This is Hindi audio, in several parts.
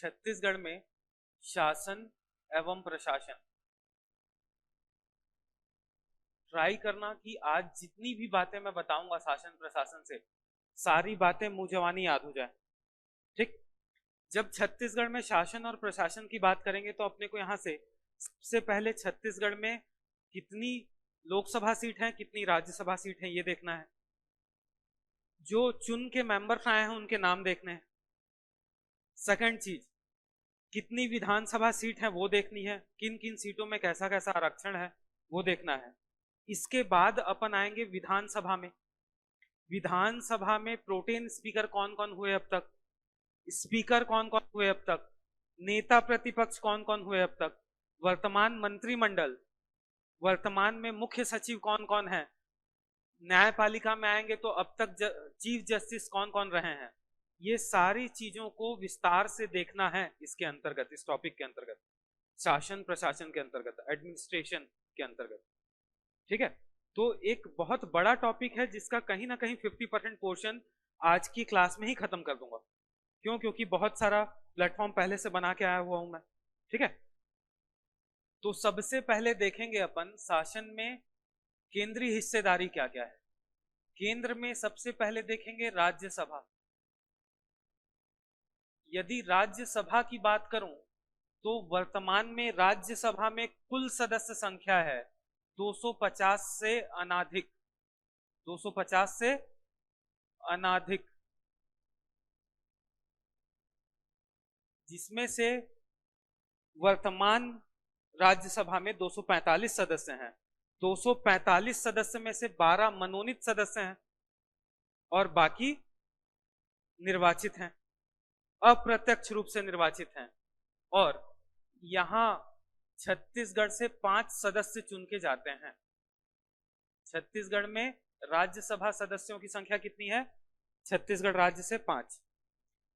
छत्तीसगढ़ में शासन एवं प्रशासन। ट्राई करना कि आज जितनी भी बातें मैं बताऊंगा शासन प्रशासन से, सारी बातें मुंह जवानी याद हो जाए। ठीक। जब छत्तीसगढ़ में शासन और प्रशासन की बात करेंगे तो अपने को यहां से सबसे पहले छत्तीसगढ़ में कितनी लोकसभा सीट है, कितनी राज्यसभा सीट है, ये देखना है। जो चुन के मेंबर्स आए हैं उनके नाम देखने हैं। सेकंड चीज, कितनी विधानसभा सीट है वो देखनी है, किन किन सीटों में कैसा कैसा आरक्षण है वो देखना है। इसके बाद अपन आएंगे विधानसभा में। विधानसभा में प्रोटेन स्पीकर कौन कौन हुए अब तक, स्पीकर कौन कौन हुए अब तक, नेता प्रतिपक्ष कौन कौन हुए अब तक, वर्तमान मंत्रिमंडल, वर्तमान में मुख्य सचिव कौन कौन है, न्यायपालिका में आएंगे तो अब तक चीफ जस्टिस कौन कौन रहे हैं। ये सारी चीजों को विस्तार से देखना है इसके अंतर्गत, इस टॉपिक के अंतर्गत, शासन प्रशासन के अंतर्गत, एडमिनिस्ट्रेशन के अंतर्गत। ठीक है। तो एक बहुत बड़ा टॉपिक है जिसका कहीं ना कहीं 50% पोर्शन आज की क्लास में ही खत्म कर दूंगा। क्यों? क्योंकि बहुत सारा प्लेटफॉर्म पहले से बना के आया हुआ हूं मैं। ठीक है। तो सबसे पहले देखेंगे अपन शासन में केंद्रीय हिस्सेदारी क्या क्या है। केंद्र में सबसे पहले देखेंगे राज्यसभा। यदि राज्यसभा की बात करूं तो वर्तमान में राज्यसभा में कुल सदस्य संख्या है 250 से अनाधिक, 250 से अनाधिक, जिसमें से वर्तमान राज्यसभा में 245 सदस्य हैं। 245 सदस्य में से 12 मनोनीत सदस्य हैं और बाकी निर्वाचित हैं, अप्रत्यक्ष रूप से निर्वाचित हैं। और यहां छत्तीसगढ़ से 5 सदस्य चुन के जाते हैं। छत्तीसगढ़ में राज्यसभा सदस्यों की संख्या कितनी है? छत्तीसगढ़ राज्य से 5।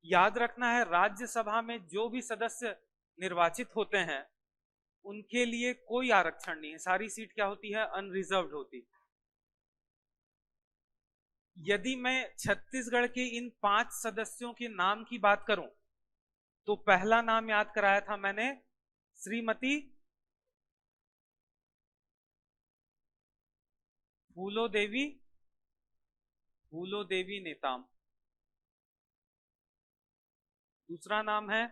याद रखना है राज्यसभा में जो भी सदस्य निर्वाचित होते हैं उनके लिए कोई आरक्षण नहीं है, सारी सीट क्या होती है? अनरिजर्व्ड होती। यदि मैं छत्तीसगढ़ के इन 5 सदस्यों के नाम की बात करूं तो पहला नाम याद कराया था मैंने, श्रीमती फूलो देवी नेताम। दूसरा नाम है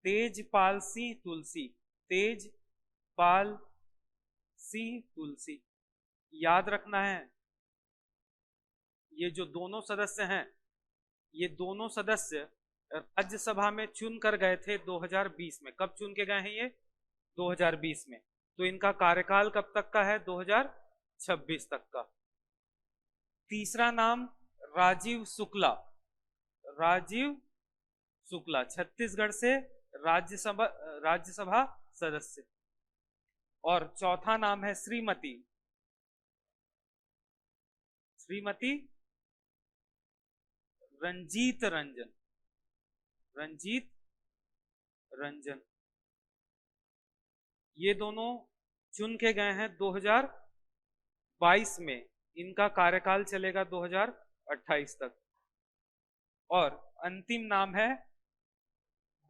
तेजपाल सिंह तुलसी, तेजपाल सिंह तुलसी। याद रखना है ये जो दोनों सदस्य हैं, ये दोनों सदस्य राज्यसभा में चुन कर गए थे 2020 में। कब चुन के गए हैं ये? 2020 में। तो इनका कार्यकाल कब तक का है? 2026 तक का। तीसरा नाम राजीव शुक्ला, राजीव शुक्ला छत्तीसगढ़ से राज्यसभा सदस्य। और चौथा नाम है श्रीमती रंजीत रंजन, रंजीत रंजन। ये दोनों चुन के गए हैं 2022 में। इनका कार्यकाल चलेगा 2028 तक। और अंतिम नाम है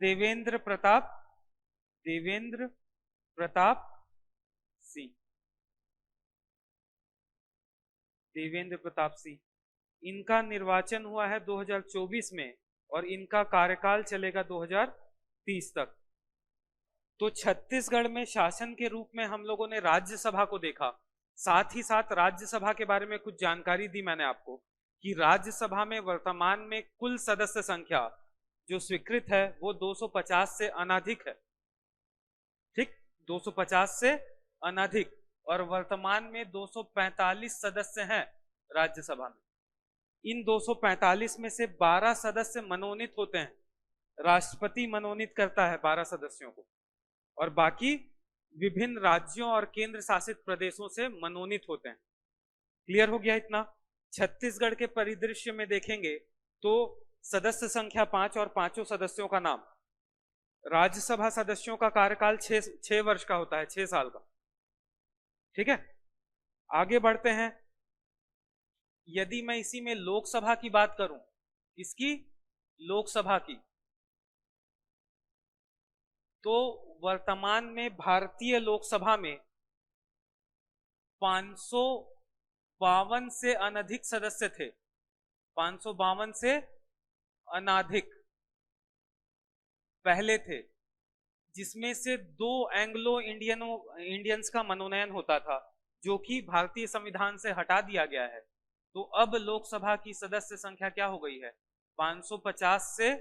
देवेंद्र प्रताप सिंह, देवेंद्र प्रताप सिंह। इनका निर्वाचन हुआ है 2024 में और इनका कार्यकाल चलेगा 2030 तक। तो छत्तीसगढ़ में शासन के रूप में हम लोगों ने राज्यसभा को देखा, साथ ही साथ राज्यसभा के बारे में कुछ जानकारी दी मैंने आपको कि राज्यसभा में वर्तमान में कुल सदस्य संख्या जो स्वीकृत है वो 250 से अनाधिक है। ठीक, 250 से अनाधिक। और वर्तमान में 245 सदस्य हैं राज्यसभा में। इन 245 में से 12 सदस्य मनोनीत होते हैं, राष्ट्रपति मनोनीत करता है 12 सदस्यों को, और बाकी विभिन्न राज्यों और केंद्र शासित प्रदेशों से मनोनीत होते हैं। क्लियर हो गया इतना? छत्तीसगढ़ के परिदृश्य में देखेंगे तो सदस्य संख्या 5 और 5 सदस्यों का नाम। राज्यसभा सदस्यों का कार्यकाल 6 वर्ष का होता है, 6 साल का। ठीक है, आगे बढ़ते हैं। यदि मैं इसी में लोकसभा की बात करूं, इसकी लोकसभा की, तो वर्तमान में भारतीय लोकसभा में 552 से अनधिक सदस्य थे, 552 से अनाधिक पहले थे, जिसमें से 2 एंग्लो इंडियंस का मनोनयन होता था, जो कि भारतीय संविधान से हटा दिया गया है। तो अब लोकसभा की सदस्य संख्या क्या हो गई है? 550 से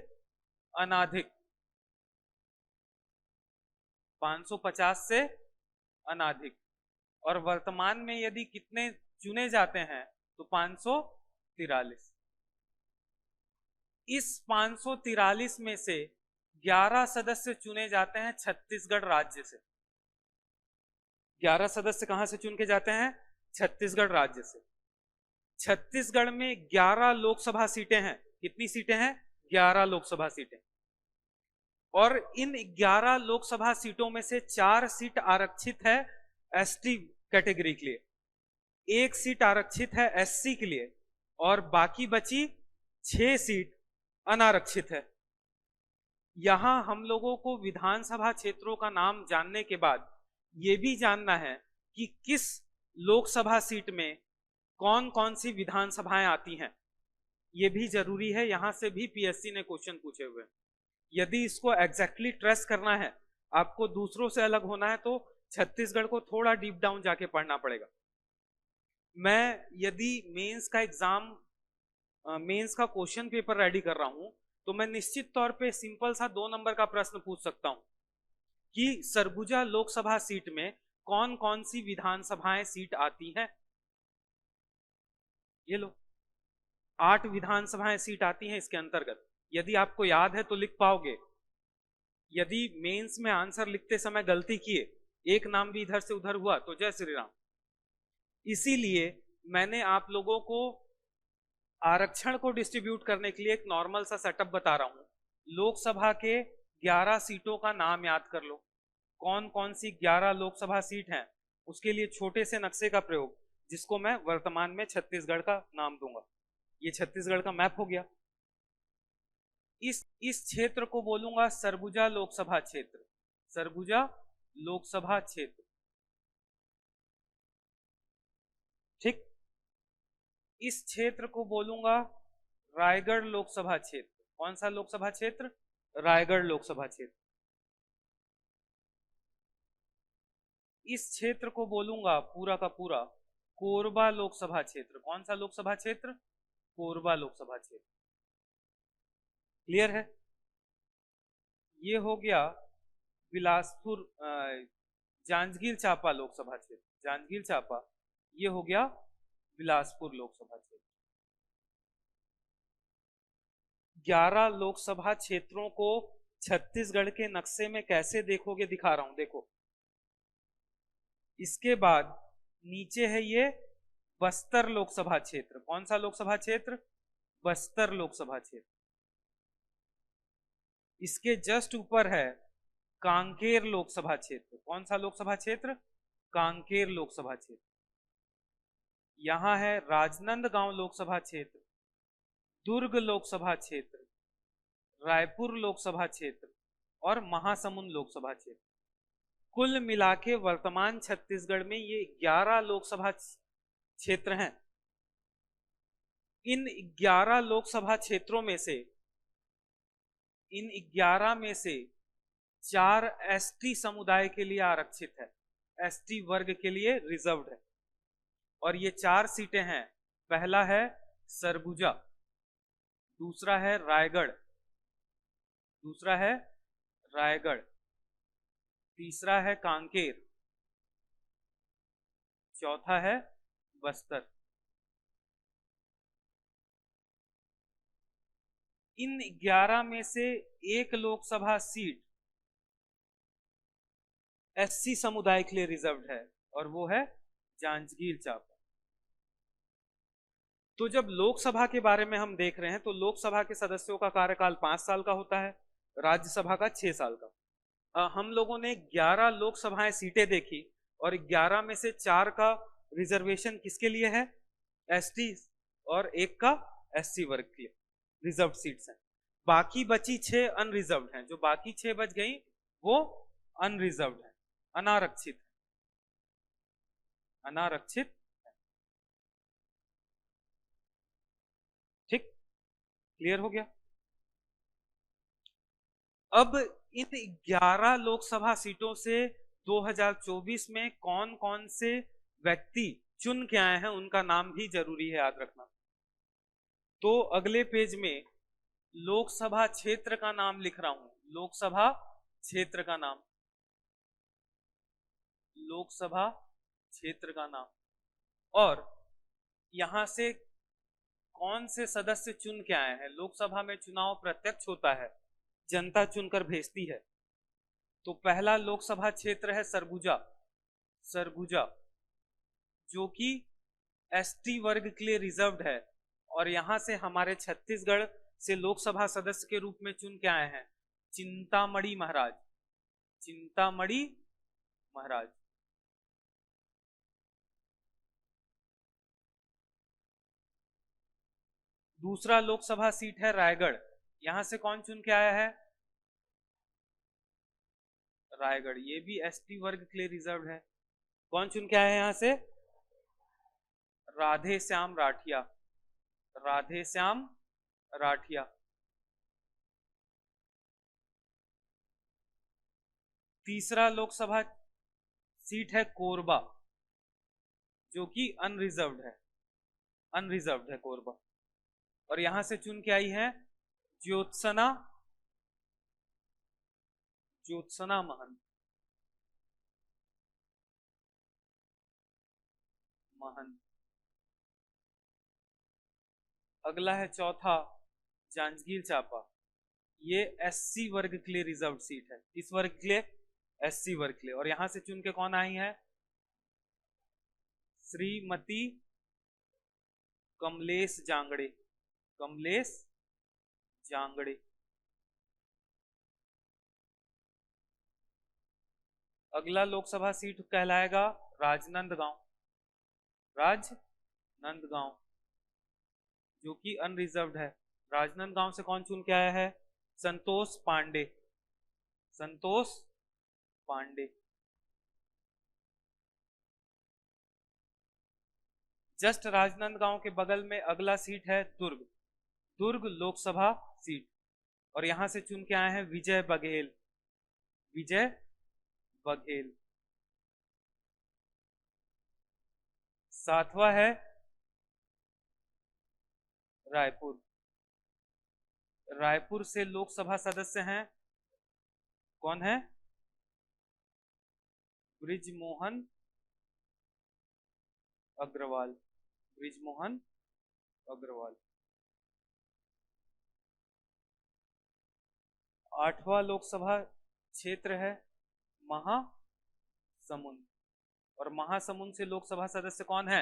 अनाधिक, 550 से अनाधिक। और वर्तमान में यदि कितने चुने जाते हैं तो 543। इस 543 में से 11 सदस्य चुने जाते हैं छत्तीसगढ़ राज्य से। 11 सदस्य कहां से चुन के जाते हैं? छत्तीसगढ़ राज्य से। छत्तीसगढ़ में 11 लोकसभा सीटें हैं। कितनी सीटें हैं? 11 लोकसभा सीटें। और इन 11 लोकसभा सीटों में से 4 सीट आरक्षित है एसटी कैटेगरी के लिए, 1 सीट आरक्षित है एससी के लिए, और बाकी बची 6 सीट अनारक्षित है। यहां हम लोगों को विधानसभा क्षेत्रों का नाम जानने के बाद यह भी जानना है कि किस लोकसभा सीट में कौन कौन सी विधानसभाएं आती हैं, यह भी जरूरी है। यहां से भी पीएससी ने क्वेश्चन पूछे हुए। यदि इसको एग्जैक्टली ट्रेस करना है, आपको दूसरों से अलग होना है, तो छत्तीसगढ़ को थोड़ा डीप डाउन जाके पढ़ना पड़ेगा। मैं यदि मेंस का एग्जाम, मेंस का क्वेश्चन पेपर रेडी कर रहा हूं, तो मैं निश्चित तौर पे सिंपल सा 2 नंबर का प्रश्न पूछ सकता हूं कि सरगुजा लोकसभा सीट में कौन कौन सी विधानसभाएं सीट आती हैं। ये लो, 8 विधानसभाएं सीट आती हैं इसके अंतर्गत। यदि आपको याद है तो लिख पाओगे। यदि मेंस में आंसर लिखते समय गलती किए, एक नाम भी इधर से उधर हुआ, तो जय श्री राम। इसीलिए मैंने आप लोगों को आरक्षण को डिस्ट्रीब्यूट करने के लिए एक नॉर्मल सा सेटअप बता रहा हूं। लोकसभा के 11 सीटों का नाम याद कर लो, कौन कौन सी 11 लोकसभा सीट हैं। उसके लिए छोटे से नक्शे का प्रयोग, जिसको मैं वर्तमान में छत्तीसगढ़ का नाम दूंगा। ये छत्तीसगढ़ का मैप हो गया। इस क्षेत्र को बोलूंगा सरगुजा लोकसभा क्षेत्र। सरगुजा लोकसभा क्षेत्र, ठीक। इस क्षेत्र को बोलूंगा रायगढ़ लोकसभा क्षेत्र। कौन सा लोकसभा क्षेत्र? रायगढ़ लोकसभा क्षेत्र। इस क्षेत्र को बोलूंगा पूरा का पूरा कोरबा लोकसभा क्षेत्र। कौन सा लोकसभा क्षेत्र? कोरबा लोकसभा क्षेत्र। क्लियर है? ये हो गया बिलासपुर, जांजगीर चांपा लोकसभा क्षेत्र। जांजगीर चांपा, ये हो गया बिलासपुर लोकसभा क्षेत्र। 11 लोकसभा क्षेत्रों को छत्तीसगढ़ के नक्शे में कैसे देखोगे दिखा रहा हूं, देखो। इसके बाद नीचे है ये बस्तर लोकसभा क्षेत्र। कौन सा लोकसभा क्षेत्र? बस्तर लोकसभा क्षेत्र। इसके जस्ट ऊपर है कांकेर लोकसभा क्षेत्र। कौन सा लोकसभा क्षेत्र? कांकेर लोकसभा क्षेत्र। यहां है राजनांदगांव लोकसभा क्षेत्र, दुर्ग लोकसभा क्षेत्र, रायपुर लोकसभा क्षेत्र और महासमुंद लोकसभा क्षेत्र। कुल मिला के वर्तमान छत्तीसगढ़ में ये 11 लोकसभा क्षेत्र हैं। इन 11 लोकसभा क्षेत्रों में से, इन 11 में से 4 एसटी समुदाय के लिए आरक्षित है, एसटी वर्ग के लिए रिजर्व्ड है। और ये 4 सीटें हैं। पहला है सरगुजा, दूसरा है रायगढ़, दूसरा है रायगढ़, तीसरा है कांकेर, चौथा है बस्तर। इन 11 में से एक लोकसभा सीट एससी समुदाय के लिए रिजर्व्ड है, और वो है जांजगीर चांपा। तो जब लोकसभा के बारे में हम देख रहे हैं, तो लोकसभा के सदस्यों का कार्यकाल 5 साल का होता है, राज्यसभा का 6 साल का। हम लोगों ने 11 लोकसभाएं सीटें देखी, और 11 में से 4 का रिजर्वेशन किसके लिए है? एसटी, और 1 का एससी वर्ग के लिए रिजर्व सीट्स हैं। बाकी बची 6 अनरिजर्व्ड हैं, जो बाकी 6 बच गई वो अनरिजर्व्ड है, अनारक्षित, अनारक्षित। ठीक, क्लियर हो गया। अब इन 11 लोकसभा सीटों से 2024 में कौन कौन से व्यक्ति चुन के आए हैं उनका नाम भी जरूरी है याद रखना। तो अगले पेज में लोकसभा क्षेत्र का नाम लिख रहा हूं, लोकसभा क्षेत्र का नाम, लोकसभा क्षेत्र का नाम, और यहां से कौन से सदस्य चुन के आए हैं। लोकसभा में चुनाव प्रत्यक्ष होता है, जनता चुनकर भेजती है। तो पहला लोकसभा क्षेत्र है सरगुजा, सरगुजा जो कि एसटी वर्ग के लिए रिजर्व्ड है, और यहां से हमारे छत्तीसगढ़ से लोकसभा सदस्य के रूप में चुन के आए हैं चिंतामणि महाराज, चिंतामणि महाराज। दूसरा लोकसभा सीट है रायगढ़, यहां से कौन चुन के आया है, रायगढ़, ये भी एसटी वर्ग के लिए रिजर्व है। कौन चुन के आया है यहां से, राधे श्याम राठिया, राधे श्याम राठिया। तीसरा लोकसभा सीट है कोरबा, जो कि अनरिजर्व्ड है, अनरिजर्व्ड है कोरबा, और यहां से चुन के आई है ज्योत्सना, ज्योत्सना महंत, महंत। अगला है चौथा जांजगीर चांपा, ये एससी वर्ग के लिए रिजर्व सीट है, किस वर्ग के लिए, एससी वर्ग के लिए, और यहां से चुन के कौन आई है, श्रीमती कमलेश जांगड़े, कमलेश जांगड़े। अगला लोकसभा सीट कहलाएगा राजनांदगांव, राजनांदगांव जो कि अनरिजर्व्ड है। राजनांदगांव से कौन चुन के आया है, संतोष पांडे, संतोष पांडे। जस्ट राजनांदगांव के बगल में अगला सीट है दुर्ग, दुर्ग लोकसभा सीट, और यहां से चुन के आए हैं विजय बघेल, विजय बघेल। सातवां है रायपुर, रायपुर से लोकसभा सदस्य हैं, कौन है, ब्रिजमोहन अग्रवाल, ब्रिजमोहन अग्रवाल। आठवां लोकसभा क्षेत्र है महासमुंद, और महासमुंद से लोकसभा सदस्य कौन है,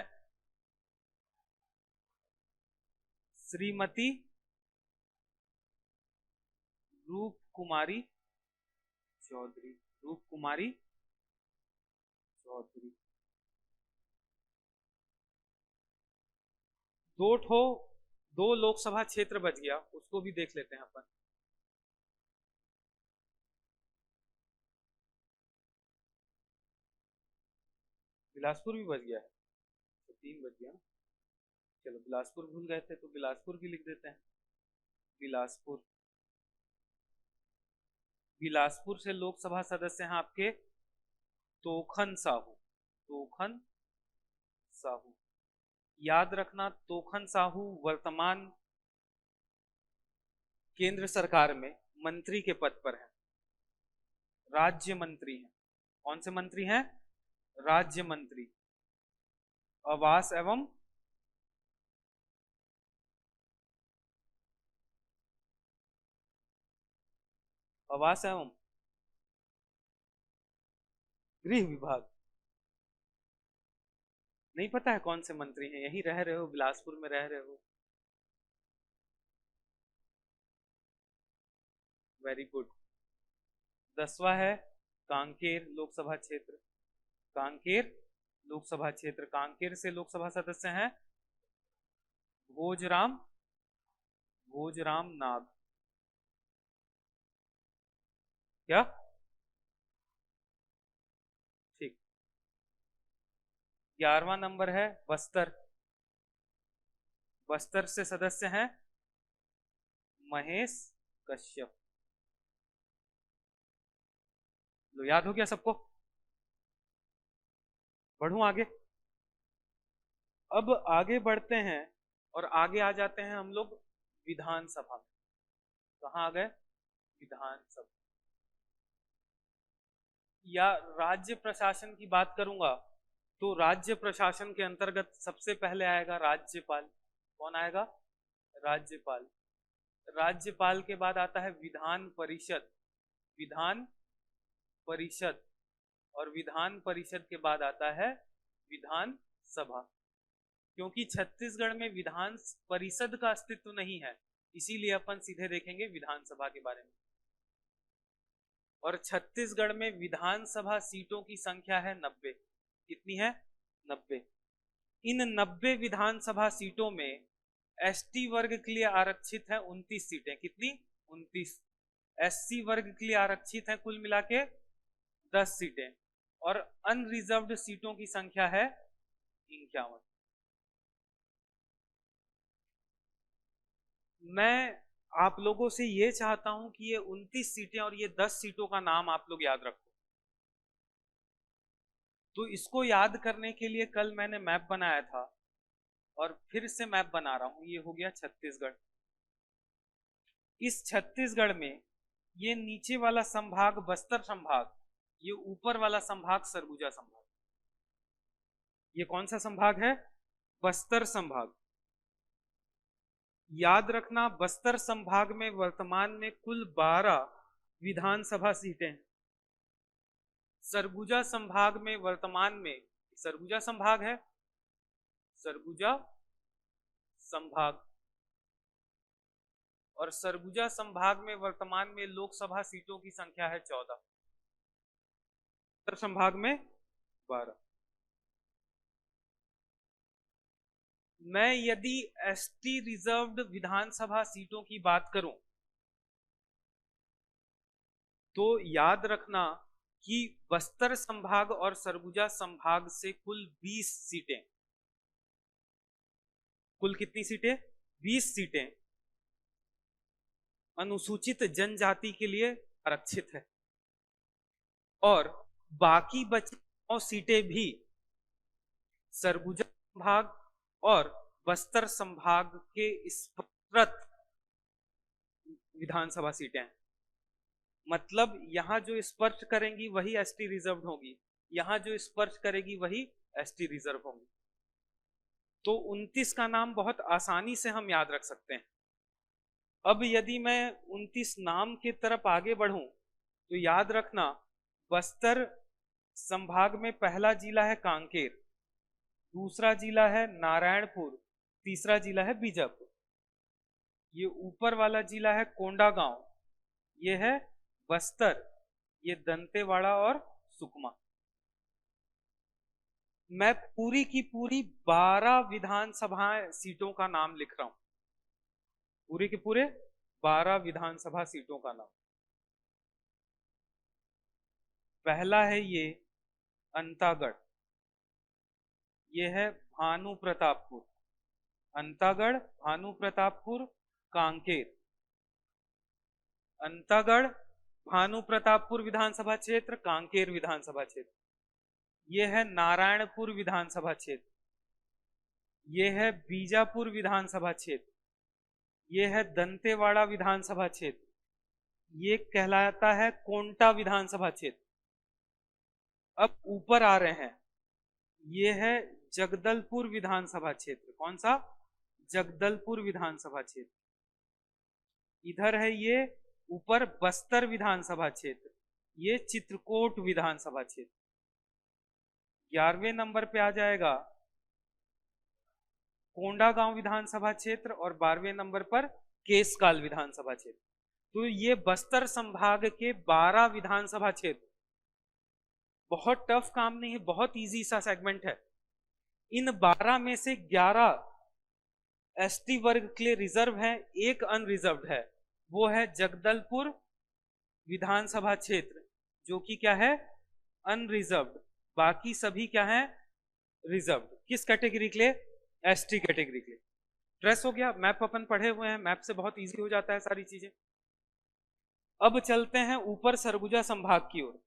श्रीमती रूप कुमारी चौधरी, रूप कुमारी चौधरी। दो लोकसभा क्षेत्र बच गया, उसको भी देख लेते हैं अपन। बिलासपुर भी बच गया है, तो 3 बच गया ना। चलो बिलासपुर भूल गए थे तो बिलासपुर भी लिख देते हैं, बिलासपुर। बिलासपुर से लोकसभा सदस्य हैं आपके तोखन साहू, तोखन साहू। याद रखना तोखन साहू वर्तमान केंद्र सरकार में मंत्री के पद पर हैं, राज्य मंत्री हैं। कौन से मंत्री हैं, राज्य मंत्री, आवास एवं आवास एवं गृह विभाग। नहीं पता है कौन से मंत्री हैं, यही रह रहे हो, बिलासपुर में रह रहे हो, वेरी गुड। 10वां है कांकेर लोकसभा क्षेत्र, कांकेर लोकसभा क्षेत्र, कांकेर से लोकसभा सदस्य हैं भोजराम, भोजराम नाग, क्या? ठीक। 11वां नंबर है बस्तर। बस्तर से सदस्य हैं महेश कश्यप। लो, याद हो गया सबको? बढ़ूं आगे? अब आगे बढ़ते हैं और आगे आ जाते हैं हम लोग विधानसभा में। कहाँ आ गए? विधानसभा। या राज्य प्रशासन की बात करूंगा तो राज्य प्रशासन के अंतर्गत सबसे पहले आएगा राज्यपाल। कौन आएगा? राज्यपाल। राज्यपाल के बाद आता है विधान परिषद। विधान परिषद। और विधान परिषद के बाद आता है विधान सभा। क्योंकि छत्तीसगढ़ में विधान परिषद का अस्तित्व नहीं है, इसीलिए अपन सीधे देखेंगे विधानसभा के बारे में। और छत्तीसगढ़ में विधानसभा सीटों की संख्या है 90। कितनी है? 90। इन 90 विधानसभा सीटों में एसटी वर्ग के लिए आरक्षित है 29 सीटें। कितनी? 29। एससी वर्ग के लिए आरक्षित है कुल मिला के 10 सीटें। और अनरिजर्व्ड सीटों की संख्या है 51। मैं आप लोगों से ये चाहता हूं कि ये 29 सीटें और ये 10 सीटों का नाम आप लोग याद रखो। तो इसको याद करने के लिए कल मैंने मैप बनाया था और फिर से मैप बना रहा हूं। ये हो गया छत्तीसगढ़। इस छत्तीसगढ़ में ये नीचे वाला संभाग बस्तर संभाग, ये ऊपर वाला संभाग सरगुजा संभाग। ये कौन सा संभाग है? बस्तर संभाग। याद रखना, बस्तर संभाग में वर्तमान में कुल 12 विधानसभा सीटें हैं। सरगुजा संभाग में वर्तमान में, सरगुजा संभाग है, सरगुजा संभाग, और सरगुजा संभाग में वर्तमान में लोकसभा सीटों की संख्या है 14। उत्तर संभाग में 12। मैं यदि एसटी रिजर्व्ड विधानसभा सीटों की बात करूं तो याद रखना कि बस्तर संभाग और सरगुजा संभाग से कुल 20 सीटें, कुल कितनी सीटें? 20 सीटें अनुसूचित जनजाति के लिए आरक्षित है। और बाकी बची 9 सीटें भी सरगुजा संभाग और बस्तर संभाग के स्पष्ट विधानसभा सीटें हैं। मतलब यहां जो स्पर्श करेंगी वही एसटी रिजर्व होगी, यहां जो स्पर्श करेगी वही एसटी रिजर्व होगी। तो 29 का नाम बहुत आसानी से हम याद रख सकते हैं। अब यदि मैं 29 नाम की तरफ आगे बढ़ूं तो याद रखना, बस्तर संभाग में पहला जिला है कांकेर, दूसरा जिला है नारायणपुर, तीसरा जिला है बीजापुर। ये ऊपर वाला जिला है कोंडागांव, ये है बस्तर, ये दंतेवाड़ा और सुकमा। मैं पूरी की पूरी 12 विधानसभा सीटों का नाम लिख रहा हूं, पूरे के पूरे 12 विधानसभा सीटों का नाम। पहला है ये अंतागढ़, ये है भानु प्रतापपुर, अंतागढ़, भानु प्रतापपुर, कांकेर। अंतागढ़, भानु प्रतापपुर विधानसभा क्षेत्र, कांकेर विधानसभा क्षेत्र। ये है नारायणपुर विधानसभा क्षेत्र, ये है बीजापुर विधानसभा क्षेत्र, ये है दंतेवाड़ा विधानसभा क्षेत्र, ये कहलाता है कोंटा विधानसभा क्षेत्र। अब ऊपर आ रहे हैं, ये है जगदलपुर विधानसभा क्षेत्र। कौन सा? जगदलपुर विधानसभा क्षेत्र। इधर है ये ऊपर बस्तर विधानसभा क्षेत्र, ये चित्रकोट विधानसभा क्षेत्र। 11वें नंबर पे आ जाएगा कोंडागांव विधानसभा क्षेत्र और 12वें नंबर पर केसकाल विधानसभा क्षेत्र। तो ये बस्तर संभाग के 12 विधानसभा क्षेत्र। बहुत टफ काम नहीं है, बहुत इजी सा सेगमेंट है। इन 12 में से 11 एसटी वर्ग के लिए रिजर्व है, एक अनरिजर्व्ड है, वो है जगदलपुर विधानसभा क्षेत्र जो कि क्या है, अनरिजर्व्ड, बाकी सभी क्या है, रिजर्व्ड। किस कैटेगरी के लिए, एसटी कैटेगरी के लिए। ट्रेस हो गया, मैप अपन पढ़े हुए हैं, मैप से बहुत इजी हो जाता है सारी चीजें। अब चलते हैं ऊपर सरगुजा संभाग की ओर।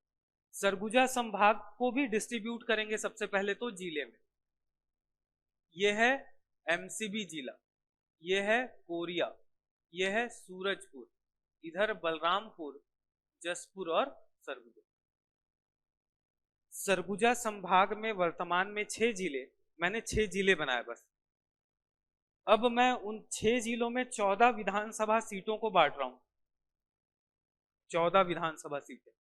सरगुजा संभाग को भी डिस्ट्रीब्यूट करेंगे सबसे पहले तो जिले में। ये है एमसीबी जिला, ये है कोरिया, ये है सूरजपुर, इधर बलरामपुर, जसपुर और सरगुजा। सरगुजा संभाग में वर्तमान में 6 जिले, मैंने 6 जिले बनाए बस। अब मैं उन 6 जिलों में 14 विधानसभा सीटों को बांट रहा हूं, 14 विधानसभा सीटें।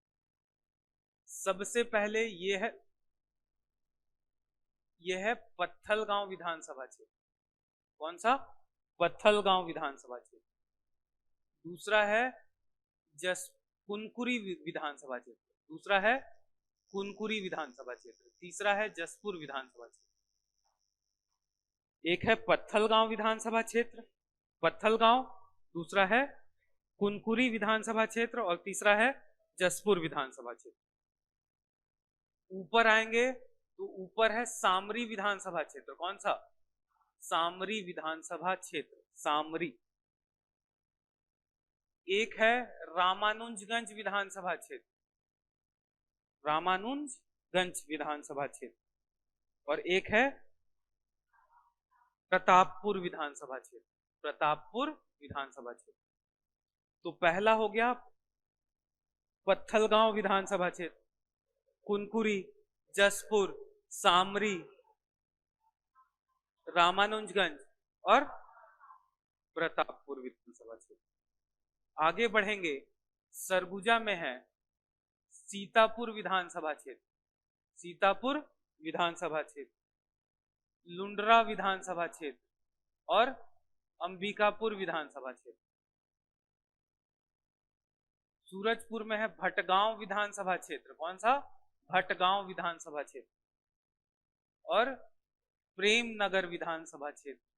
सबसे पहले ये है पत्थलगांव विधानसभा क्षेत्र। कौन सा, पत्थलगांव विधानसभा क्षेत्र। दूसरा है कुनकुरी विधानसभा क्षेत्र, दूसरा है कुनकुरी विधानसभा क्षेत्र। तीसरा है जसपुर विधानसभा क्षेत्र। एक है पत्थलगांव विधानसभा क्षेत्र, पत्थलगांव, दूसरा है कुनकुरी विधानसभा क्षेत्र और तीसरा है जसपुर विधानसभा क्षेत्र। ऊपर आएंगे तो ऊपर है सामरी विधानसभा क्षेत्र। कौन सा, सामरी विधानसभा क्षेत्र, सामरी। एक है रामानुजगंज विधानसभा क्षेत्र, रामानुजगंज विधानसभा क्षेत्र। और एक है प्रतापपुर विधानसभा क्षेत्र, प्रतापपुर विधानसभा क्षेत्र। तो पहला हो गया पत्थलगांव विधानसभा क्षेत्र, कुनकुरी, जसपुर, सामरी, रामानुजगंज और प्रतापपुर विधानसभा क्षेत्र। आगे बढ़ेंगे, सरगुजा में है सीतापुर विधानसभा क्षेत्र, सीतापुर विधानसभा क्षेत्र, लुंड्रा विधानसभा क्षेत्र और अंबिकापुर विधानसभा क्षेत्र। सूरजपुर में है भटगांव विधानसभा क्षेत्र। कौन सा, भटगांव विधानसभा क्षेत्र और प्रेमनगर विधानसभा क्षेत्र।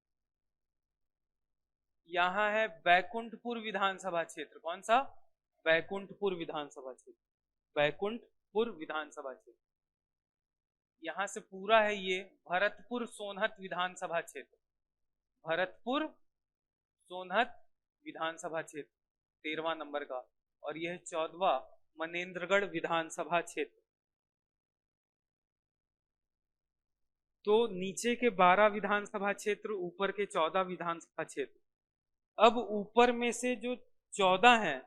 यहां है बैकुंठपुर विधानसभा क्षेत्र। कौन सा, बैकुंठपुर विधानसभा क्षेत्र, बैकुंठपुर विधानसभा क्षेत्र। यहां से पूरा है ये भरतपुर सोनहत विधानसभा क्षेत्र, भरतपुर सोनहत विधानसभा क्षेत्र 13वां नंबर का। और यह 14वां मनेन्द्रगढ़ विधानसभा क्षेत्र। तो नीचे के 12 विधानसभा क्षेत्र, ऊपर के 14 विधानसभा क्षेत्र। अब ऊपर में से जो 14 हैं,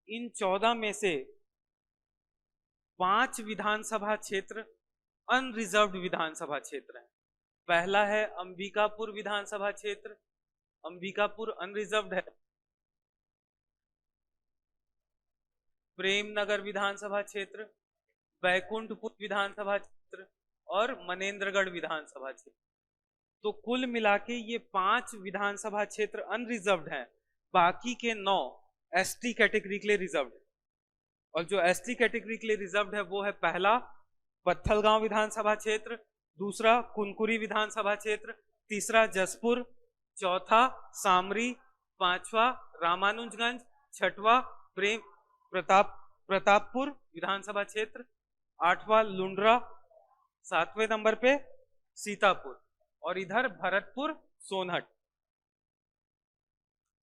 इन 14 में से 5 विधानसभा क्षेत्र अनरिजर्व्ड विधानसभा क्षेत्र हैं। पहला है अंबिकापुर विधानसभा क्षेत्र, अंबिकापुर अनरिजर्व्ड है। प्रेमनगर विधानसभा क्षेत्र, बैकुंठपुर विधानसभा क्षेत्र और मनेन्द्रगढ़ विधानसभा क्षेत्र। तो कुल मिला के ये 5 विधानसभा क्षेत्र अनरिजर्व्ड हैं, बाकी के 9 एसटी कैटेगरी के लिए रिजर्व्ड है। और जो एसटी कैटेगरी के लिए रिजर्व्ड है वो है पहला पत्थलगांव विधानसभा क्षेत्र, दूसरा कुनकुरी विधानसभा क्षेत्र, तीसरा जसपुर, चौथा सामरी, पांचवा रामानुजगंज, छठवां प्रतापपुर विधानसभा क्षेत्र, 8वां लुंड्रा, 7वें नंबर पे सीतापुर और इधर भरतपुर सोनहट।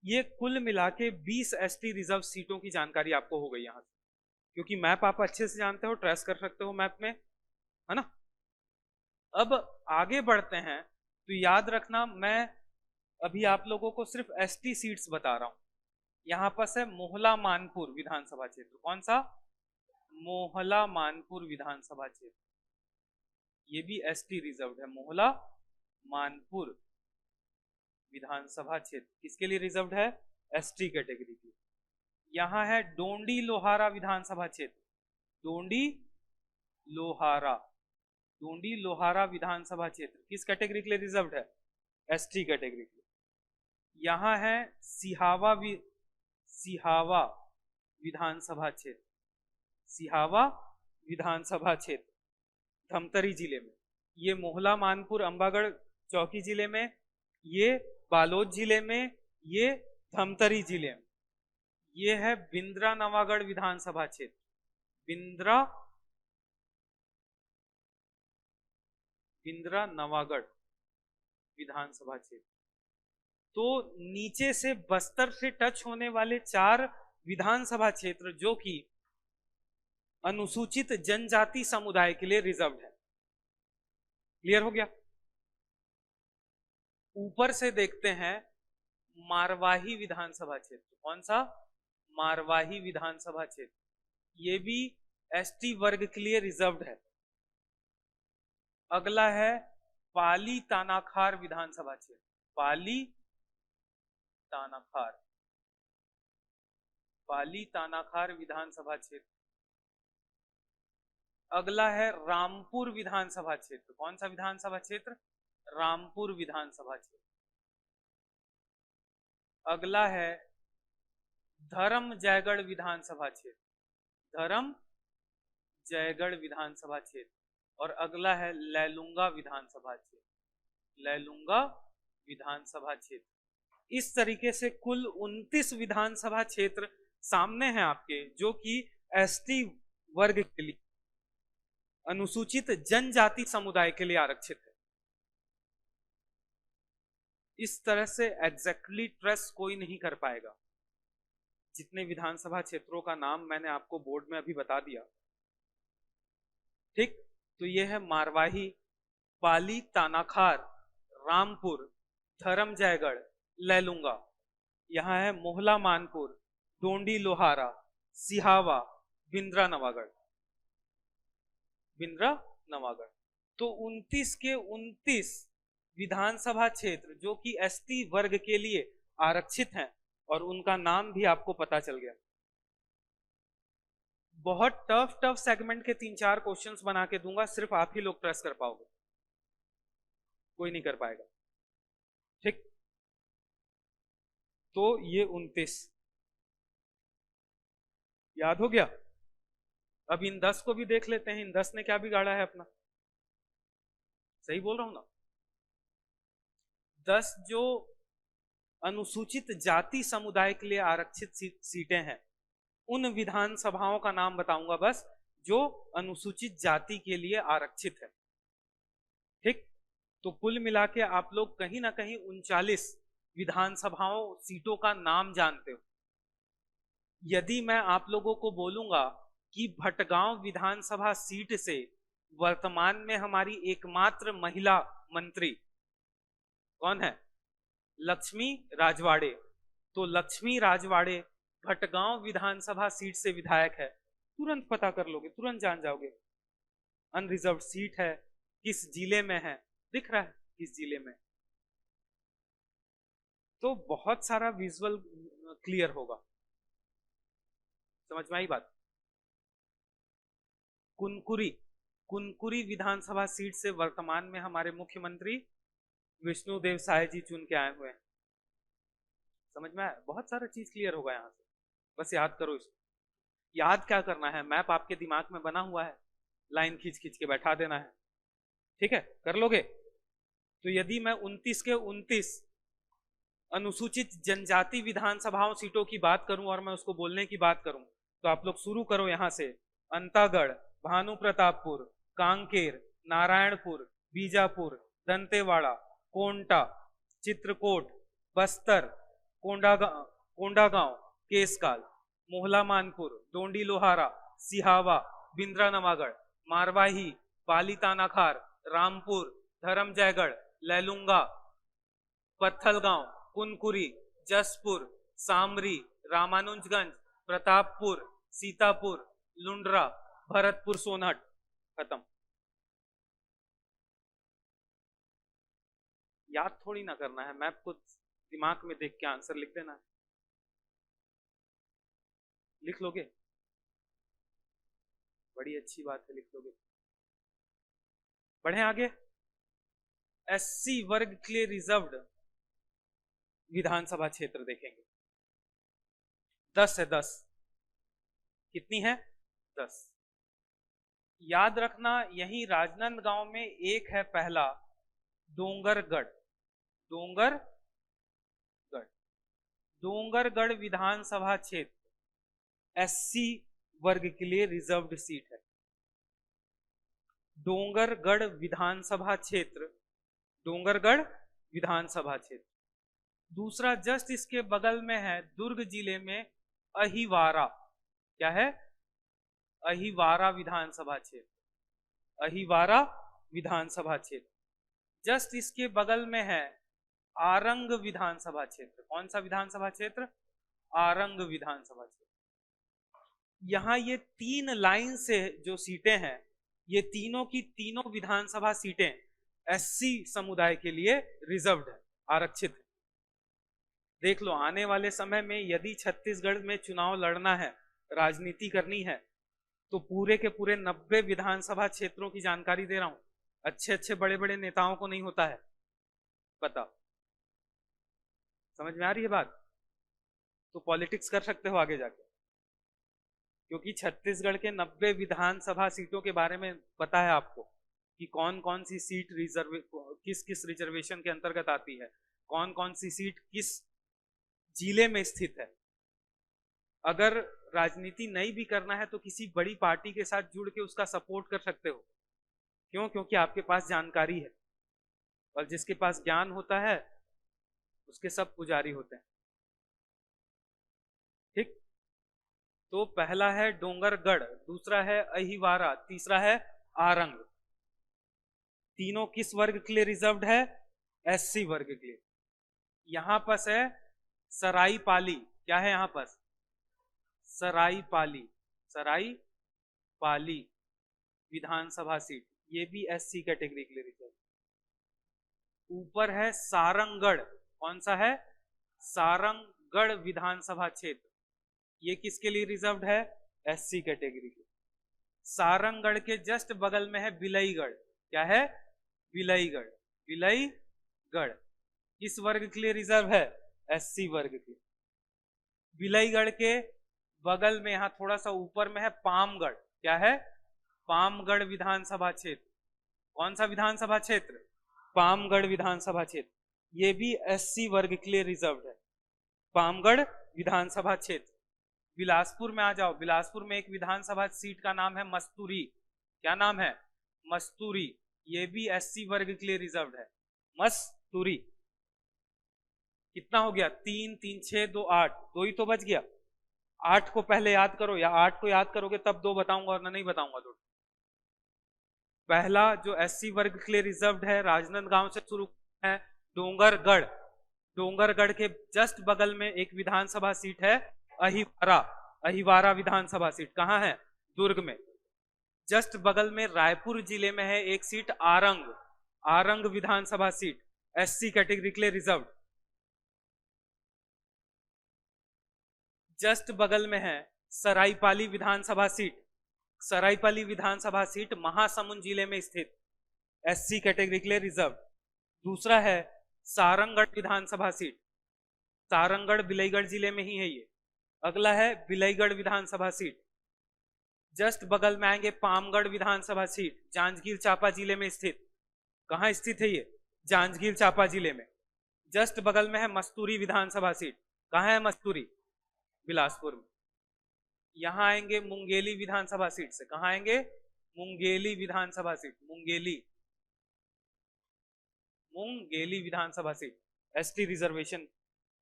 ये कुल मिला के 20 एसटी रिजर्व सीटों की जानकारी आपको हो गई यहां से, क्योंकि मैप आप अच्छे से जानते हो, ट्रेस कर सकते हो मैप में, है ना। अब आगे बढ़ते हैं तो याद रखना, मैं अभी आप लोगों को सिर्फ एसटी सीट्स बता रहा हूं। यहां पर है मोहला मानपुर विधानसभा क्षेत्र। कौन सा, मोहला मानपुर विधानसभा क्षेत्र, ये भी एसटी रिजर्व्ड है। मोहला मानपुर विधानसभा क्षेत्र किसके लिए रिजर्व्ड है, एसटी कैटेगरी की। यहां है डोंडी लोहारा विधानसभा क्षेत्र, डोंडी लोहारा, डोंडी लोहारा विधानसभा क्षेत्र किस कैटेगरी के लिए रिजर्व्ड है, एसटी कैटेगरी के लिए। यहां है सिहावा विधानसभा क्षेत्र, सिहावा विधानसभा क्षेत्र धमतरी जिले में। ये मोहला मानपुर अंबागढ़ चौकी जिले में, ये बालोद जिले में, ये धमतरी जिले में। ये है बिंद्रा नवागढ़ विधानसभा क्षेत्र। बिंद्रा नवागढ़ विधानसभा क्षेत्र। तो नीचे से बस्तर से टच होने वाले 4 विधानसभा क्षेत्र जो कि अनुसूचित जनजाति समुदाय के लिए रिजर्व्ड है। क्लियर हो गया? ऊपर से देखते हैं मारवाही विधानसभा क्षेत्र। कौन सा? मारवाही विधानसभा क्षेत्र। ये भी एसटी वर्ग के लिए रिजर्व्ड है। अगला है पाली तानाखार विधानसभा क्षेत्र। पाली तानाखार विधानसभा क्षेत्र। अगला है रामपुर विधानसभा क्षेत्र। कौन सा विधानसभा क्षेत्र? रामपुर विधानसभा क्षेत्र। अगला है धर्म जयगढ़ विधानसभा क्षेत्र। धर्म जयगढ़ विधानसभा क्षेत्र। और अगला है लैलूंगा विधानसभा क्षेत्र। लैलूंगा विधानसभा क्षेत्र। इस तरीके से कुल 29 विधानसभा क्षेत्र सामने हैं आपके, जो कि एसटी वर्ग के लिए, अनुसूचित जनजाति समुदाय के लिए आरक्षित है। इस तरह से एग्जैक्टली ट्रेस कोई नहीं कर पाएगा। जितने विधानसभा क्षेत्रों का नाम मैंने आपको बोर्ड में अभी बता दिया, ठीक? तो ये है मारवाही, पाली तानाखार, रामपुर, धर्म जयगढ़, लैलूंगा। यहां है मोहला मानपुर, डोंडी लोहारा, सिहावा, बिंद्रा नवागढ़। बिंद्रा नवागढ़। तो 29 के 29 विधानसभा क्षेत्र जो कि एसटी वर्ग के लिए आरक्षित हैं, और उनका नाम भी आपको पता चल गया। बहुत टफ सेगमेंट के 3-4 क्वेश्चंस बना के दूंगा, सिर्फ आप ही लोग ट्रेस कर पाओगे, कोई नहीं कर पाएगा, ठीक? तो ये 29 याद हो गया। अब इन 10 को भी देख लेते हैं। इन 10 ने क्या बिगाड़ा है अपना? सही बोल रहा हूं ना? 10 जो अनुसूचित जाति समुदाय के लिए आरक्षित सीटें हैं, उन विधानसभाओं का नाम बताऊंगा बस, जो अनुसूचित जाति के लिए आरक्षित है, ठीक? तो कुल मिला के आप लोग कहीं ना कहीं 39 विधानसभाओं सीटों का नाम जानते हो। यदि मैं आप लोगों को बोलूंगा कि भटगांव विधानसभा सीट से वर्तमान में हमारी एकमात्र महिला मंत्री कौन है? लक्ष्मी राजवाड़े। तो लक्ष्मी राजवाड़े भटगांव विधानसभा सीट से विधायक है, तुरंत पता कर लोगे, तुरंत जान जाओगे। अनरिजर्व सीट है, किस जिले में है, दिख रहा है किस जिले में। तो बहुत सारा विजुअल क्लियर होगा। समझ में आई बात? कुनकुरी विधानसभा सीट से वर्तमान में हमारे मुख्यमंत्री विष्णुदेव साय जी चुन के आए हुए हैं। समझ में आया? बहुत सारा चीज क्लियर होगा यहां से, बस याद करो इसको। याद क्या करना है? मैप आपके दिमाग में बना हुआ है, लाइन खींच खींच के बैठा देना है, ठीक है? कर लोगे? तो यदि मैं 29 के 29 अनुसूचित जनजाति विधानसभाओं सीटों की बात करूं और मैं उसको बोलने की बात करूं, तो आप लोग शुरू करो यहां से। अंतागढ़, भानु प्रतापपुर, कांकेर, नारायणपुर, बीजापुर, दंतेवाड़ा, कोंटा, चित्रकूट, बस्तर, कोंडागांव, केसकाल, मोहला मानपुर, डोंडी लोहारा, सिहावा, बिंद्रा नवागढ़, मारवाही, पाली तानाखार, रामपुर, धर्म जयगढ़, लैलूंगा, पत्थलगांव, कुनकुरी, जसपुर, सामरी, रामानुजगंज, प्रतापपुर, सीतापुर, लुंड्रा, भरतपुर, सोनहट। खत्म। याद थोड़ी ना करना है, मैप को दिमाग में देख के आंसर लिख देना है। लिख लोगे? बड़ी अच्छी बात है, लिख लोगे। बढ़े आगे। एससी वर्ग के लिए रिजर्व्ड विधानसभा क्षेत्र देखेंगे। 10 है, 10। कितनी है? 10। याद रखना, यही राजनांदगांव में एक है पहला, डोंगरगढ़। डोंगरगढ़ विधानसभा क्षेत्र एससी वर्ग के लिए रिजर्व्ड सीट है। डोंगरगढ़ विधानसभा क्षेत्र, डोंगरगढ़ विधानसभा क्षेत्र। दूसरा जस्ट इसके बगल में है, दुर्ग जिले में अहिवारा, क्या है, अहिवारा विधानसभा क्षेत्र, अहिवारा विधानसभा क्षेत्र। जस्ट इसके बगल में है आरंग विधानसभा क्षेत्र। कौन सा विधानसभा क्षेत्र? आरंग विधानसभा क्षेत्र। यहां ये 3 लाइन से जो सीटें हैं, ये तीनों की तीनों विधानसभा सीटें एससी समुदाय के लिए रिजर्व्ड है, आरक्षित है। देख लो, आने वाले समय में यदि छत्तीसगढ़ में चुनाव लड़ना है, राजनीति करनी है, तो पूरे के पूरे 90 विधानसभा क्षेत्रों की जानकारी दे रहा हूं। अच्छे अच्छे बड़े बड़े नेताओं को नहीं होता है पता। समझ में आ रही है बात? तो पॉलिटिक्स कर सकते हो आगे जाके, क्योंकि छत्तीसगढ़ के 90 विधानसभा सीटों के बारे में पता है आपको कि कौन कौन सी सीट किस किस रिजर्वेशन के अंतर्गत आती है, कौन कौन सी सीट किस जिले में स्थित है। अगर राजनीति नहीं भी करना है तो किसी बड़ी पार्टी के साथ जुड़ के उसका सपोर्ट कर सकते हो। क्यों? क्योंकि आपके पास जानकारी है, और जिसके पास ज्ञान होता है उसके सब पुजारी होते हैं। ठीक, तो पहला है डोंगरगढ़, दूसरा है अहिवारा, तीसरा है आरंग। तीनों किस वर्ग के लिए रिजर्व्ड है? एससी वर्ग के लिए। यहां पास है सराईपाली, क्या है यहां पास? सराईपाली, सराईपाली विधानसभा सीट, ये भी एससी कैटेगरी के लिए रिजर्व। ऊपर है सारंगगढ़, कौन सा है? सारंगगढ़ विधानसभा क्षेत्र, ये किसके लिए रिजर्व्ड है? एससी कैटेगरी के। सारंगगढ़ के जस्ट बगल में है बिलईगढ़, क्या है? बिलईगढ़, बिलईगढ़ किस वर्ग के लिए रिजर्व है? एससी वर्ग के। बिलईगढ़ के बगल में यहां थोड़ा सा ऊपर में है पामगढ़, क्या है? पामगढ़ विधानसभा क्षेत्र। कौन सा विधानसभा क्षेत्र? पामगढ़ विधानसभा क्षेत्र, ये भी एससी वर्ग के लिए रिजर्व्ड है, पामगढ़ विधानसभा क्षेत्र। बिलासपुर में आ जाओ, बिलासपुर में एक विधानसभा सीट का नाम है मस्तूरी, क्या नाम है? मस्तूरी, ये भी एससी वर्ग के लिए रिजर्व्ड है, मस्तूरी। कितना हो गया? 3 3 6 2 8, 2 ही तो बच गया। 8 को पहले याद करो, या 8 को याद करोगे तब 2 बताऊंगा, और नहीं बताऊंगा तो। पहला जो एससी वर्ग के लिए रिजर्व्ड है, राजनांदगांव से शुरू है, डोंगरगढ़। डोंगरगढ़ के जस्ट बगल में एक विधानसभा सीट है अहिवारा, अहिवारा विधानसभा सीट कहां है? दुर्ग में। जस्ट बगल में रायपुर जिले में है एक सीट आरंग, आरंग विधानसभा सीट, एससी कैटेगरी के लिए रिजर्व्ड। जस्ट बगल में है सराईपाली विधानसभा सीट, सराईपाली विधानसभा सीट महासमुंद जिले में स्थित, एससी कैटेगरी के लिए रिजर्व। दूसरा है सारंगगढ़ विधानसभा सीट, सारंगगढ़ बिलईगढ़ जिले में ही है ये। अगला है बिलईगढ़ विधानसभा सीट। जस्ट बगल में आएंगे पामगढ़ विधानसभा सीट, जांजगीर चांपा जिले में स्थित। कहां स्थित है ये? जांजगीर चांपा जिले में। जस्ट बगल में है मस्तूरी विधानसभा सीट, कहां है मस्तूरी? बिलासपुर में। यहां आएंगे मुंगेली विधानसभा सीट से, कहां आएंगे? मुंगेली विधानसभा सीट, मुंगेली, मुंगेली विधानसभा seat ST reservation,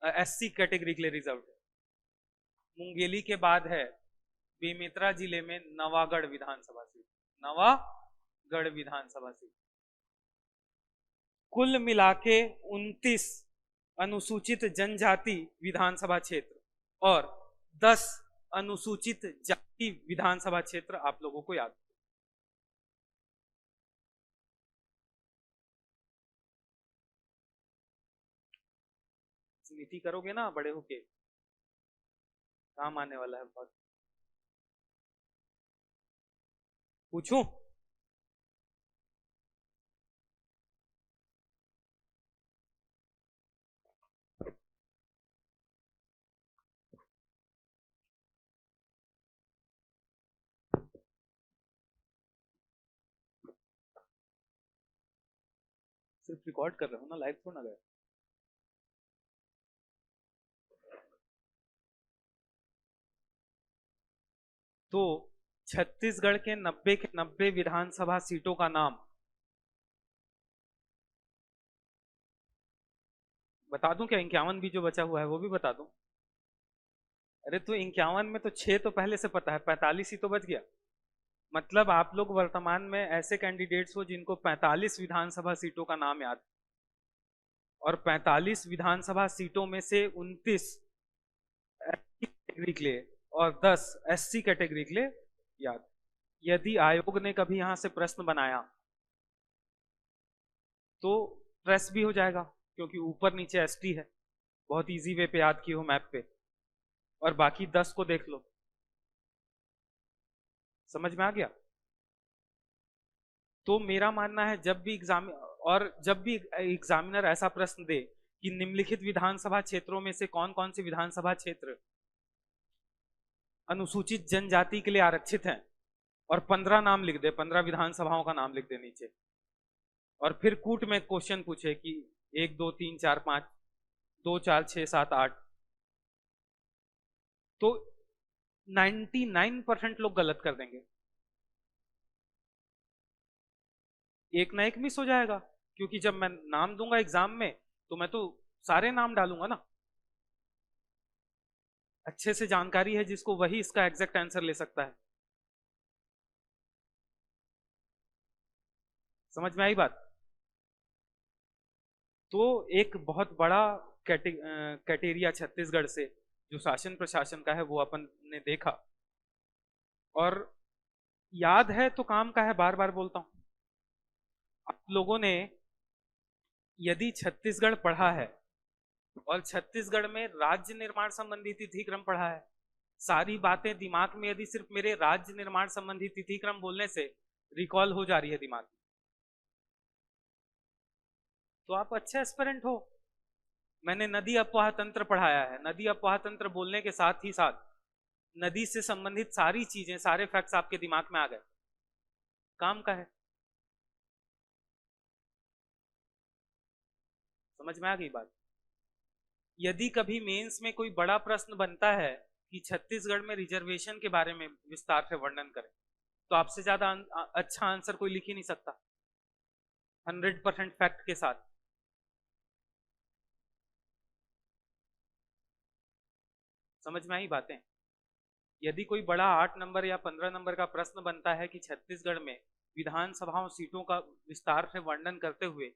SC category के लिए रिजर्व है। मुंगेली के बाद है बेमेतरा जिले में नवागढ़ विधानसभा सीट, नवागढ़ विधानसभा सीट। कुल मिलाके 29 अनुसूचित जनजाति विधानसभा क्षेत्र और 10 अनुसूचित जाति विधानसभा क्षेत्र आप लोगों को याद। नीति करोगे ना बड़े होके, काम आने वाला है बहुत। पूछूं? सिर्फ रिकॉर्ड कर रहे हो ना, लाइव थोड़ा ना गए। तो छत्तीसगढ़ के 90 विधानसभा सीटों का नाम बता दूं क्या? 51 भी जो बचा हुआ है वो भी बता दूं? अरे तो 51 में तो 6 तो पहले से पता है, 45 ही तो बच गया। मतलब आप लोग वर्तमान में ऐसे कैंडिडेट्स हो जिनको 45 विधानसभा सीटों का नाम याद, और 45 विधानसभा सीटों में से 29 कैटेगरी के लिए और 10 एससी कैटेगरी के लिए याद। यदि आयोग ने कभी यहां से प्रश्न बनाया तो प्रेस भी हो जाएगा, क्योंकि ऊपर नीचे एसटी है, बहुत इजी वे पे याद की हो मैप पे, और बाकी 10 को देख लो। समझ में आ गया? तो मेरा मानना है जब भी एग्जामिनर ऐसा प्रश्न दे कि निम्नलिखित विधानसभा क्षेत्रों में से कौन कौन से विधानसभा क्षेत्र अनुसूचित जनजाति के लिए आरक्षित हैं, और 15 नाम लिख दे, 15 विधानसभाओं का नाम लिख दे नीचे, और फिर कूट में क्वेश्चन पूछे कि 1 2 3 4 5 2 4 6 7 8, तो 99% लोग गलत कर देंगे, एक ना एक मिस हो जाएगा। क्योंकि जब मैं नाम दूंगा एग्जाम में तो मैं तो सारे नाम डालूंगा ना। अच्छे से जानकारी है जिसको, वही इसका एग्जैक्ट आंसर ले सकता है। समझ में आई बात? तो एक बहुत बड़ा कैटेरिया छत्तीसगढ़ से जो शासन प्रशासन का है वो अपन ने देखा, और याद है तो काम का है, बार बार बोलता हूं। आप लोगों ने यदि छत्तीसगढ़ पढ़ा है और छत्तीसगढ़ में राज्य निर्माण संबंधी तिथि क्रम पढ़ा है, सारी बातें दिमाग में यदि सिर्फ मेरे राज्य निर्माण संबंधी तिथि क्रम बोलने से रिकॉल हो जा रही है दिमाग में, तो आप अच्छे एस्पिरेंट हो। मैंने नदी अपवाह तंत्र पढ़ाया है, नदी अपवाह तंत्र बोलने के साथ ही साथ नदी से संबंधित सारी चीजें, सारे फैक्ट्स आपके दिमाग में आ गए, काम का है। समझ में आ गई बात? यदि कभी मेंस में कोई बड़ा प्रश्न बनता है कि छत्तीसगढ़ में रिजर्वेशन के बारे में विस्तार से वर्णन करें, तो आपसे ज्यादा अच्छा आंसर कोई लिख ही नहीं सकता 100% फैक्ट के साथ। समझ में आई बातें? यदि कोई बड़ा 8 नंबर या 15 नंबर का प्रश्न बनता है कि छत्तीसगढ़ में विधानसभाओं सीटों का विस्तार से वर्णन करते हुए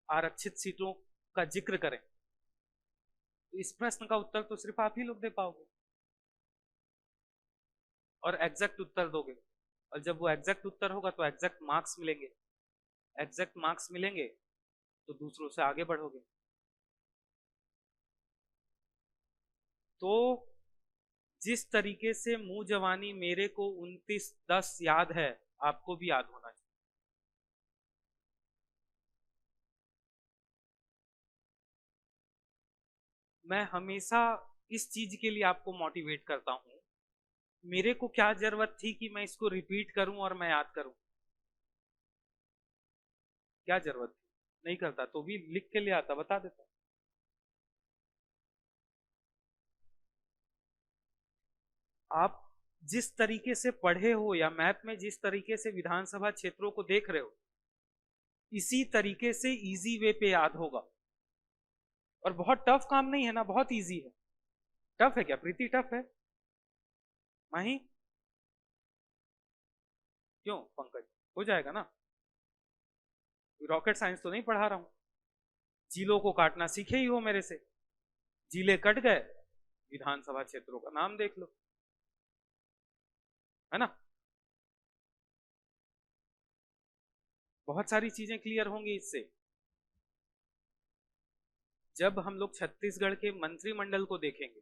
आरक्षित सीटों का जिक्र करें, तो इस प्रश्न का उत्तर तो सिर्फ आप ही लोग दे पाओगे, और एग्जैक्ट उत्तर दोगे। और जब वो एग्जैक्ट उत्तर होगा तो एग्जैक्ट मार्क्स मिलेंगे, एग्जैक्ट मार्क्स मिलेंगे तो दूसरों से आगे बढ़ोगे। तो जिस तरीके से मुंह जवानी मेरे को 29-10 याद है, आपको भी याद होना चाहिए। मैं हमेशा इस चीज के लिए आपको मोटिवेट करता हूं, मेरे को क्या जरूरत थी कि मैं इसको रिपीट करूं और मैं याद करूं? क्या जरूरत थी? नहीं करता तो भी लिख के ले आता, बता देता। आप जिस तरीके से पढ़े हो या मैप में जिस तरीके से विधानसभा क्षेत्रों को देख रहे हो, इसी तरीके से इजी वे पे याद होगा। और बहुत टफ काम नहीं है ना, बहुत इजी है। टफ है क्या प्रीति? टफ है माही? क्यों पंकज? हो जाएगा ना, रॉकेट साइंस तो नहीं पढ़ा रहा हूं। जिलों को काटना सीखे ही हो मेरे से, जिले कट गए, विधानसभा क्षेत्रों का नाम देख लो, है ना? बहुत सारी चीजें क्लियर होंगी इससे। जब हम लोग छत्तीसगढ़ के मंत्रिमंडल को देखेंगे,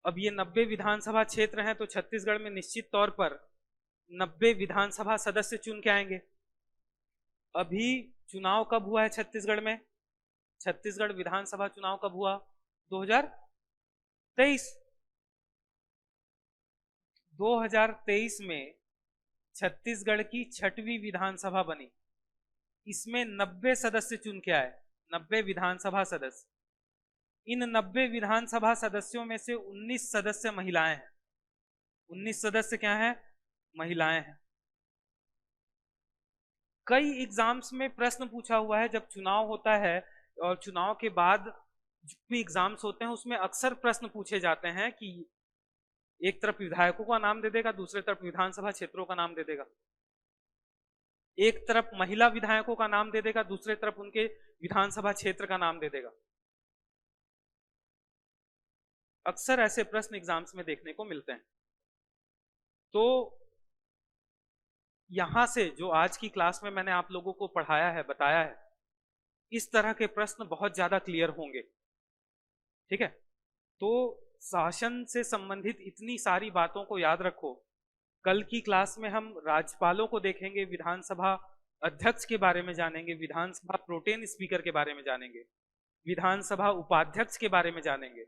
अब ये 90 विधानसभा क्षेत्र हैं, तो छत्तीसगढ़ में निश्चित तौर पर 90 विधानसभा सदस्य चुन के आएंगे। अभी चुनाव कब हुआ है छत्तीसगढ़ में? छत्तीसगढ़ विधानसभा चुनाव कब हुआ? 2023। 2023 में छत्तीसगढ़ की 6वीं विधानसभा बनी, इसमें 90 सदस्य चुन के आए, 90 विधानसभा सदस्य। इन 90 विधानसभा सदस्यों में से 19 सदस्य महिलाएं हैं। 19 सदस्य क्या है? महिलाएं हैं। कई एग्जाम्स में प्रश्न पूछा हुआ है, जब चुनाव होता है और चुनाव के बाद जो भी एग्जाम्स होते हैं उसमें अक्सर प्रश्न पूछे जाते हैं कि एक तरफ विधायकों का नाम दे देगा, दूसरे तरफ विधानसभा क्षेत्रों का नाम दे देगा। एक तरफ महिला विधायकों का नाम दे देगा, दूसरे तरफ उनके विधानसभा क्षेत्र का नाम दे देगा। अक्सर ऐसे प्रश्न एग्जाम्स में देखने को मिलते हैं। तो यहां से जो आज की क्लास में मैंने आप लोगों को पढ़ाया है, बताया है, इस तरह के प्रश्न बहुत ज्यादा क्लियर होंगे। ठीक है, तो शासन से संबंधित इतनी सारी बातों को याद रखो। कल की क्लास में हम राज्यपालों को देखेंगे, विधानसभा अध्यक्ष के बारे में जानेंगे, विधानसभा प्रोटेन स्पीकर के बारे में जानेंगे, विधानसभा उपाध्यक्ष के बारे में जानेंगे,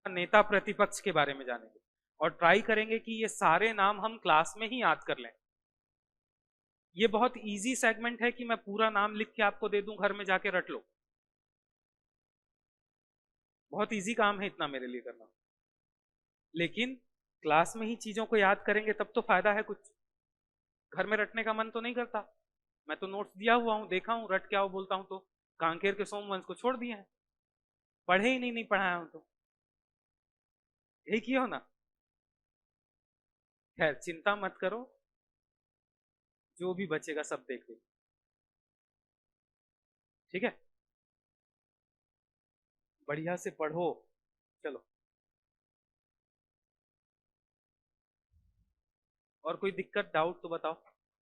नेता प्रतिपक्ष के बारे में जानेंगे, और ट्राई करेंगे कि ये सारे नाम हम क्लास में ही याद कर लें। ये बहुत इजी सेगमेंट है कि मैं पूरा नाम लिख के आपको दे दूं, घर में जाके रट लो। बहुत इजी काम है इतना मेरे लिए करना, लेकिन क्लास में ही चीजों को याद करेंगे तब तो फायदा है कुछ। घर में रटने का मन तो नहीं करता। मैं तो नोट्स दिया हुआ हूं, देखा हूं, रट क्या हो बोलता हूं तो कांकेर के सोमवंश को छोड़ दिए हैं, पढ़े ही नहीं पढ़ाया हूं तो यही किया हो ना। खैर चिंता मत करो, जो भी बचेगा सब देख लो। ठीक है, बढ़िया से पढ़ो। चलो, और कोई दिक्कत डाउट तो बताओ।